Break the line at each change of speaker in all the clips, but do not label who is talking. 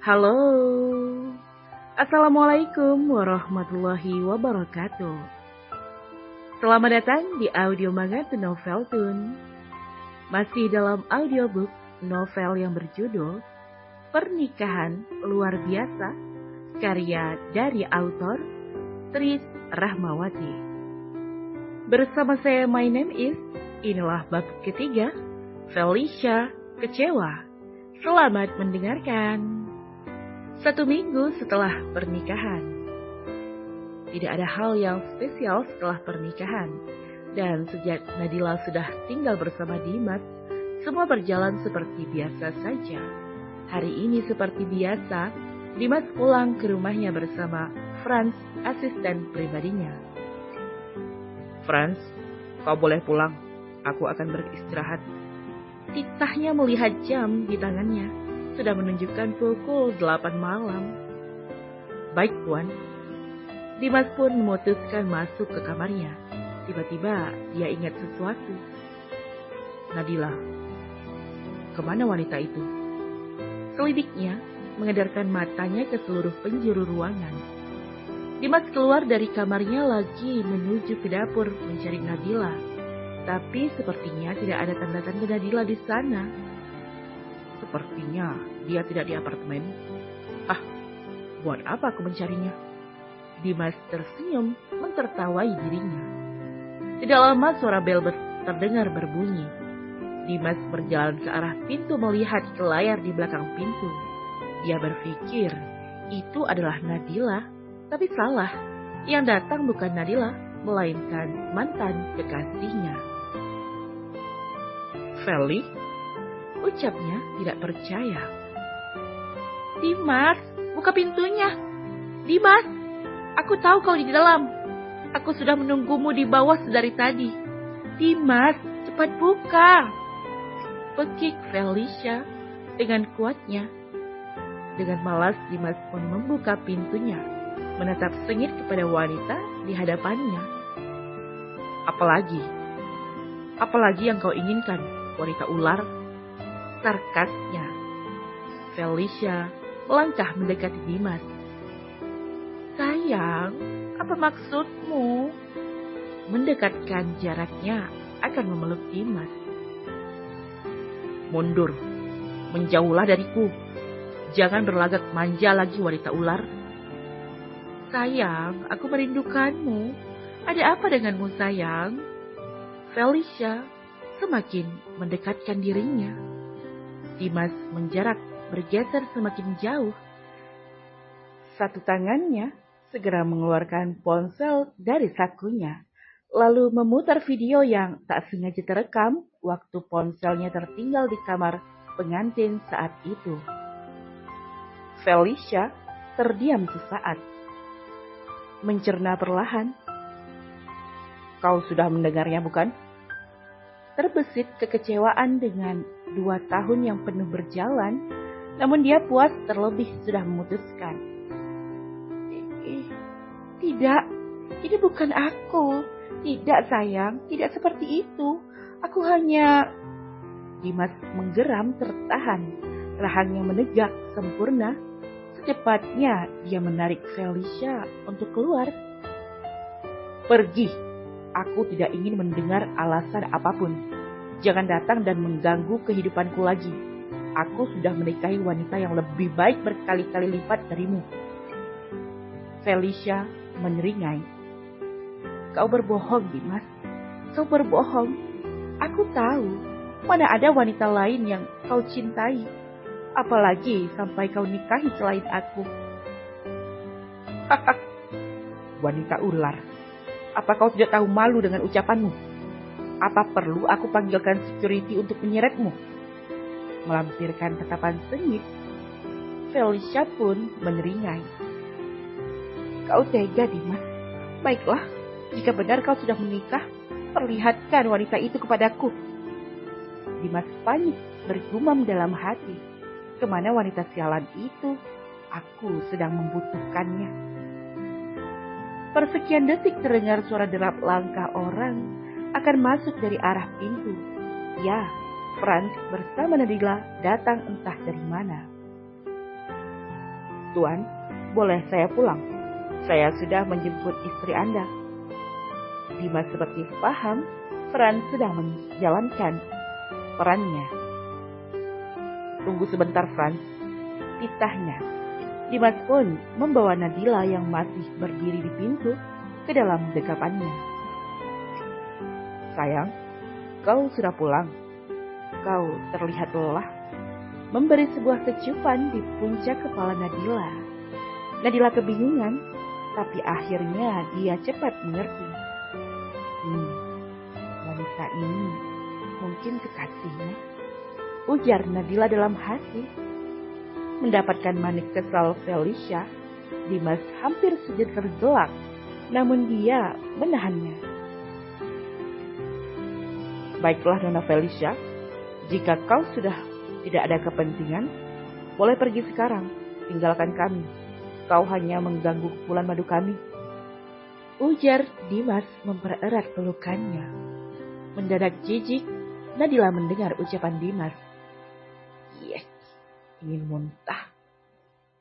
Halo, Assalamualaikum warahmatullahi wabarakatuh. Selamat datang di audio manga The Novel Tune. Masih dalam audiobook novel yang berjudul Pernikahan Luar Biasa, karya dari autor Tris Rahmawati. Bersama saya, my name is, inilah bab ketiga, Felicia Kecewa. Selamat mendengarkan. 1 minggu setelah pernikahan. Tidak ada hal yang spesial setelah pernikahan. Dan sejak Nadila sudah tinggal bersama Dimas, semua berjalan seperti biasa saja. Hari ini seperti biasa, Dimas pulang ke rumahnya bersama Franz, asisten pribadinya.
Franz, kau boleh pulang. Aku akan beristirahat.
Titahnya melihat jam di tangannya. Sudah menunjukkan pukul 8 malam.
Baik, Tuan.
Dimas pun memutuskan masuk ke kamarnya. Tiba-tiba dia ingat sesuatu.
Nadila, kemana wanita itu?
Selidiknya mengedarkan matanya ke seluruh penjuru ruangan. Dimas keluar dari kamarnya lagi menuju ke dapur mencari Nadila. Tapi sepertinya tidak ada tanda-tanda Nadila di sana.
Sepertinya dia tidak di apartemen. Buat apa aku mencarinya?
Dimas tersenyum mentertawai dirinya. Tidak lama suara bel terdengar berbunyi. Dimas berjalan ke arah pintu melihat ke layar di belakang pintu. Dia berpikir itu adalah Nadila, tapi salah. Yang datang bukan Nadila, melainkan mantan kekasihnya.
Feli?
Ucapnya tidak percaya. Dimas, buka pintunya. Dimas, aku tahu kau di dalam. Aku sudah menunggumu di bawah sedari tadi. Dimas, cepat buka. Pekik Felicia dengan kuatnya. Dengan malas Dimas pun membuka pintunya, menatap sengit kepada wanita di hadapannya.
Apalagi yang kau inginkan, wanita ular?
Sarkasnya. Felicia melangkah mendekati Dimas. Sayang, apa maksudmu? Mendekatkan jaraknya akan memeluk Dimas.
Mundur, menjauhlah dariku. Jangan berlagak manja lagi, wanita ular.
Sayang, aku merindukanmu. Ada apa denganmu, sayang? Felicia semakin mendekatkan dirinya. Dimas menjarak, bergeser semakin jauh. Satu tangannya segera mengeluarkan ponsel dari sakunya, lalu memutar video yang tak sengaja terekam waktu ponselnya tertinggal di kamar pengantin saat itu. Felicia terdiam sesaat, mencerna perlahan.
Kau sudah mendengarnya, bukan?
Terbesit kekecewaan dengan 2 tahun yang penuh berjalan, namun dia puas terlebih sudah memutuskan. Tidak, ini bukan aku. Tidak, sayang, tidak seperti itu. Aku hanya... Dimas menggeram tertahan, rahangnya menegak sempurna. Secepatnya dia menarik Felicia untuk keluar.
Pergi, aku tidak ingin mendengar alasan apapun. Jangan datang dan mengganggu kehidupanku lagi. Aku sudah menikahi wanita yang lebih baik berkali-kali lipat darimu.
Felicia menyeringai. Kau berbohong, Dimas. Kau berbohong. Aku tahu mana ada wanita lain yang kau cintai. Apalagi sampai kau nikahi selain aku.
Wanita ular. Apa kau tidak tahu malu dengan ucapanmu? Apa perlu aku panggilkan security untuk menyeretmu?
Melampirkan tatapan sengit, Felicia pun menyeringai. Kau tega, Dimas. Baiklah, jika benar kau sudah menikah, perlihatkan wanita itu kepadaku. Dimas panik bergumam dalam hati. Kemana wanita sialan itu? Aku sedang membutuhkannya. Persekian detik terdengar suara derap langkah orang akan masuk dari arah pintu. Ya, Franz bersama Nadila datang entah dari mana.
Tuan, boleh saya pulang? Saya sudah menjemput istri Anda. Dimas seperti paham Franz sedang menjalankan perannya. Tunggu sebentar, Franz, titahnya. Dimas pun membawa Nadila yang masih berdiri di pintu ke dalam dekapannya. Sayang, kau sudah pulang. Kau terlihat lelah. Memberi sebuah kecupan di puncak kepala Nadila. Nadila kebingungan, tapi akhirnya dia cepat mengerti. Wanita ini mungkin kekasihnya, ujar Nadila dalam hati. Mendapatkan manik kesal Felicia, Dimas hampir saja tergelak, namun dia menahannya. Baiklah Nona Felicia, jika kau sudah tidak ada kepentingan, boleh pergi sekarang, tinggalkan kami. Kau hanya mengganggu kumpulan madu kami. Ujar Dimas mempererat pelukannya. Mendadak jijik, Nadila mendengar ucapan Dimas. Yes, ingin muntah.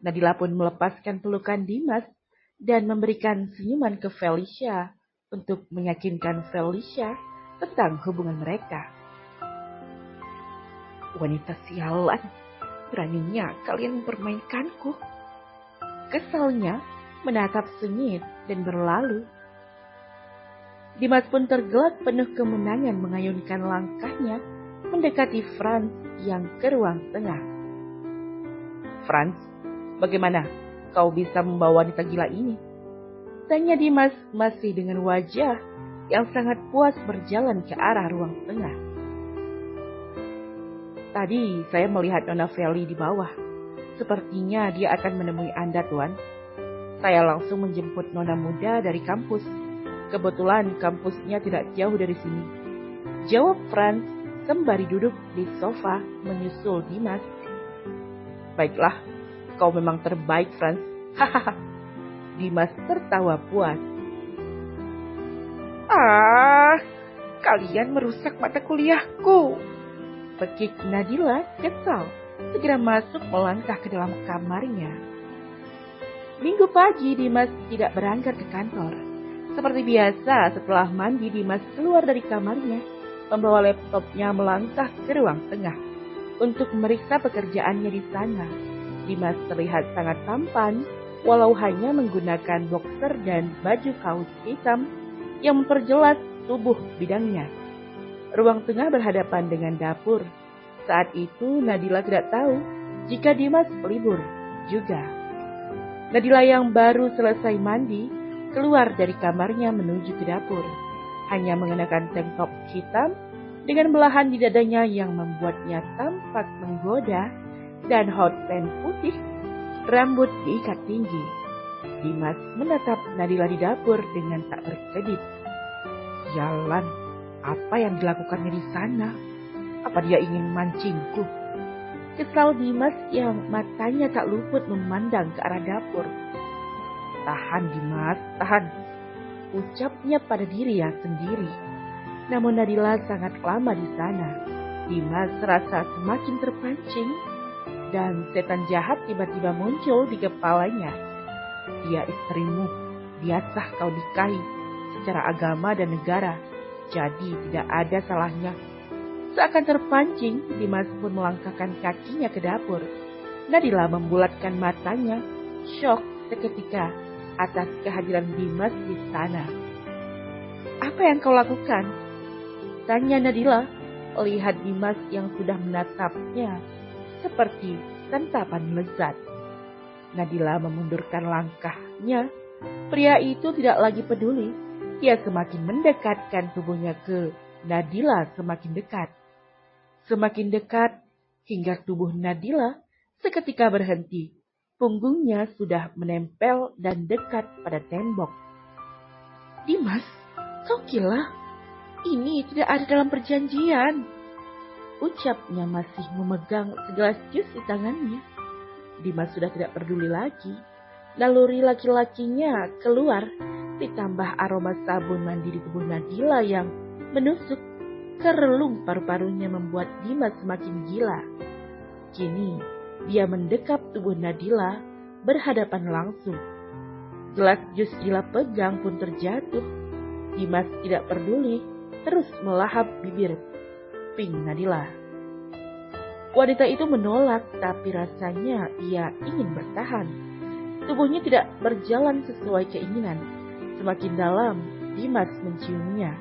Nadila pun melepaskan pelukan Dimas dan memberikan senyuman ke Felicia untuk meyakinkan Felicia tentang hubungan mereka. Wanita sialan, beraninya kalian mempermainkanku. Kesalnya menatap sengit dan berlalu. Dimas pun tergelak penuh kemenangan mengayunkan langkahnya mendekati Franz yang ke ruang tengah. Franz, bagaimana kau bisa membawa wanita gila ini? Tanya Dimas masih dengan wajah yang sangat puas berjalan ke arah ruang tengah. Tadi saya melihat Nona Feli di bawah. Sepertinya dia akan menemui Anda, Tuan. Saya langsung menjemput Nona muda dari kampus. Kebetulan kampusnya tidak jauh dari sini. Jawab Franz sembari duduk di sofa menyusul Dimas. Baiklah, kau memang terbaik, Franz. Hahaha. Dimas tertawa puas. Kalian merusak mata kuliahku. Pekik Nadila kesal, segera masuk melangkah ke dalam kamarnya. Minggu pagi Dimas tidak berangkat ke kantor. Seperti biasa setelah mandi Dimas keluar dari kamarnya, membawa laptopnya melangkah ke ruang tengah untuk memeriksa pekerjaannya di sana. Dimas terlihat sangat tampan, walau hanya menggunakan boxer dan baju kaos hitam yang memperjelas tubuh bidangnya. Ruang tengah berhadapan dengan dapur. Saat itu Nadila tidak tahu jika Dimas libur juga. Nadila yang baru selesai mandi keluar dari kamarnya menuju ke dapur. Hanya mengenakan tank top hitam dengan belahan di dadanya yang membuatnya tampak menggoda dan hot pants putih, rambut diikat tinggi. Dimas menatap Nadila di dapur dengan tak berkedip. Jalan. Apa yang dilakukannya di sana? Apa dia ingin mancingku? Kesal Dimas yang matanya tak luput memandang ke arah dapur. Tahan Dimas, tahan. Ucapnya pada dirinya sendiri. Namun Nadila sangat lama di sana. Dimas serasa semakin terpancing dan setan jahat tiba-tiba muncul di kepalanya. Dia istrimu, biasa kau nikahi secara agama dan negara. Jadi tidak ada salahnya. Seakan terpancing, Dimas pun melangkahkan kakinya ke dapur. Nadila membulatkan matanya, syok seketika atas kehadiran Dimas di sana. Apa yang kau lakukan? Tanya Nadila, melihat Dimas yang sudah menatapnya seperti santapan lezat. Nadila memundurkan langkahnya. Pria itu tidak lagi peduli. Dia semakin mendekatkan tubuhnya ke Nadila semakin dekat. Semakin dekat hingga tubuh Nadila seketika berhenti. Punggungnya sudah menempel dan dekat pada tembok. Dimas, kau gila? Ini tidak ada dalam perjanjian. Ucapnya masih memegang segelas jus di tangannya. Dimas sudah tidak peduli lagi. Naluri laki-lakinya keluar, ditambah aroma sabun mandi di tubuh Nadila yang menusuk ke relung paru-parunya membuat Dimas semakin gila. Kini dia mendekap tubuh Nadila, berhadapan langsung. Gelas jus Nadila pegang pun terjatuh. Dimas tidak peduli, terus melahap bibir pink Nadila. Wanita itu menolak, tapi rasanya ia ingin bertahan. Tubuhnya tidak berjalan sesuai keinginan. Semakin dalam, Dimas menciumnya.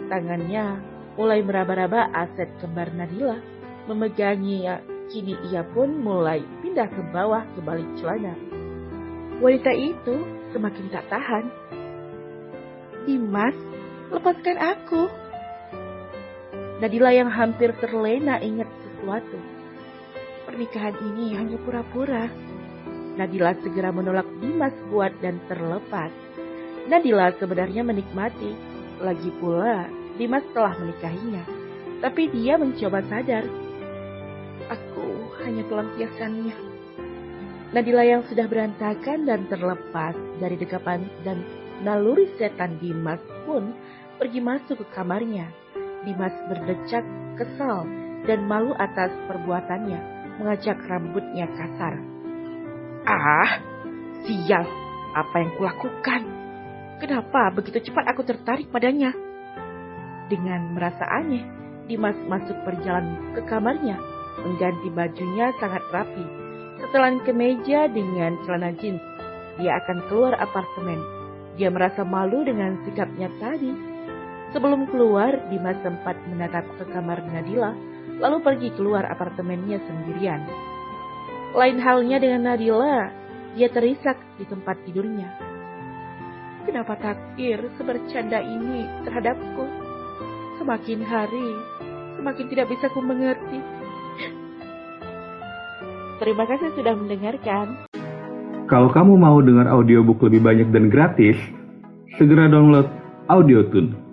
Tangannya mulai meraba-raba aset kembar Nadila, memeganginya. Kini ia pun mulai pindah ke bawah ke balik celana. Wanita itu semakin tak tahan. "Dimas, lepaskan aku." Nadila yang hampir terlena ingat sesuatu. Pernikahan ini hanya pura-pura. Nadila segera menolak Dimas kuat dan terlepas. Nadila sebenarnya menikmati. Lagi pula, Dimas telah menikahinya. Tapi dia mencoba sadar. "Aku hanya pelampiasannya." Nadila yang sudah berantakan dan terlepas dari dekapan dan naluri setan Dimas pun pergi masuk ke kamarnya. Dimas berdecak kesal dan malu atas perbuatannya, mengacak rambutnya kasar. "Ah, sial, apa yang kulakukan? Kenapa begitu cepat aku tertarik padanya?" Dengan merasa aneh, Dimas masuk berjalan ke kamarnya, mengganti bajunya sangat rapi. Setelan kemeja dengan celana jeans, dia akan keluar apartemen. Dia merasa malu dengan sikapnya tadi. Sebelum keluar, Dimas sempat menatap ke kamar Nadila, lalu pergi keluar apartemennya sendirian. Lain halnya dengan Nadila, dia terisak di tempat tidurnya. Kenapa takdir sebercanda ini terhadapku? Semakin hari, semakin tidak bisa ku mengerti. Terima kasih sudah mendengarkan.
Kalau kamu mau dengar audiobook lebih banyak dan gratis, segera download Audiotune.